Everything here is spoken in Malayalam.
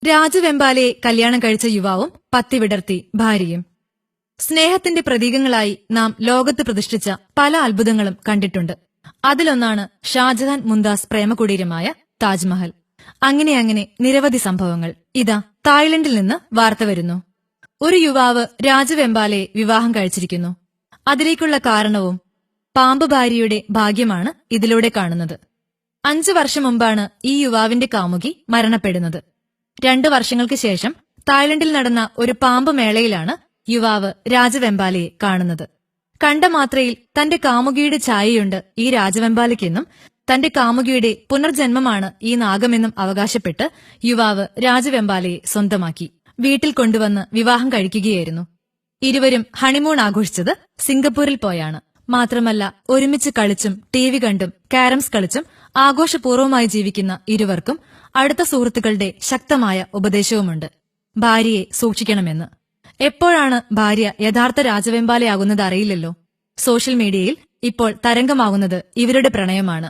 രാജവെമ്പാലയെ കല്യാണം കഴിച്ച യുവാവും പത്തിവിടർത്തി ഭാര്യയും. സ്നേഹത്തിന്റെ പ്രതീകങ്ങളായി നാം ലോകത്ത് പ്രതിഷ്ഠിച്ച പല അത്ഭുതങ്ങളും കണ്ടിട്ടുണ്ട്. അതിലൊന്നാണ് ഷാജഹാൻ മുംതാസ് പ്രേമകുടീരമായ താജ്മഹൽ. അങ്ങനെ നിരവധി സംഭവങ്ങൾ. ഇതാ തായ്ലൻഡിൽ നിന്ന് വാർത്ത വരുന്നു. ഒരു യുവാവ് രാജവെമ്പാലയെ വിവാഹം കഴിച്ചിരിക്കുന്നു. അതിലേക്കുള്ള കാരണവും പാമ്പ് ഭാര്യയുടെ ഭാഗ്യമാണ് ഇതിലൂടെ കാണുന്നത്. 5 വർഷം മുമ്പാണ് ഈ യുവാവിന്റെ കാമുകി മരണപ്പെടുന്നത്. 2 വർഷങ്ങൾക്ക് ശേഷം തായ്ലൻഡിൽ നടന്ന ഒരു പാമ്പ് മേളയിലാണ് യുവാവ് രാജവെമ്പാലയെ കാണുന്നത്. കണ്ട മാത്രയിൽ തന്റെ കാമുകിയുടെ ഛായയുണ്ട് ഈ രാജവെമ്പാലയ്ക്കെന്നും തന്റെ കാമുകിയുടെ പുനർജന്മമാണ് ഈ നാഗമെന്നും അവകാശപ്പെട്ട് യുവാവ് രാജവെമ്പാലയെ സ്വന്തമാക്കി വീട്ടിൽ കൊണ്ടുവന്ന് വിവാഹം കഴിക്കുകയായിരുന്നു. ഇരുവരും ഹണിമൂൺ ആഘോഷിച്ചത് സിംഗപ്പൂരിൽ പോയാണ്. മാത്രമല്ല, ഒരുമിച്ച് കളിച്ചും ടിവി കണ്ടും കാരംസ് കളിച്ചും ആഘോഷപൂർവ്വമായി ജീവിക്കുന്ന ഇരുവർക്കും അടുത്ത സുഹൃത്തുക്കളുടെ ശക്തമായ ഉപദേശവുമുണ്ട്: ഭാര്യയെ സൂക്ഷിക്കണമെന്ന്. എപ്പോഴാണ് ഭാര്യ യഥാർത്ഥ രാജവെമ്പാലയാകുന്നത് അറിയില്ലല്ലോ. സോഷ്യൽ മീഡിയയിൽ ഇപ്പോൾ തരംഗമാകുന്നത് ഇവരുടെ പ്രണയമാണ്.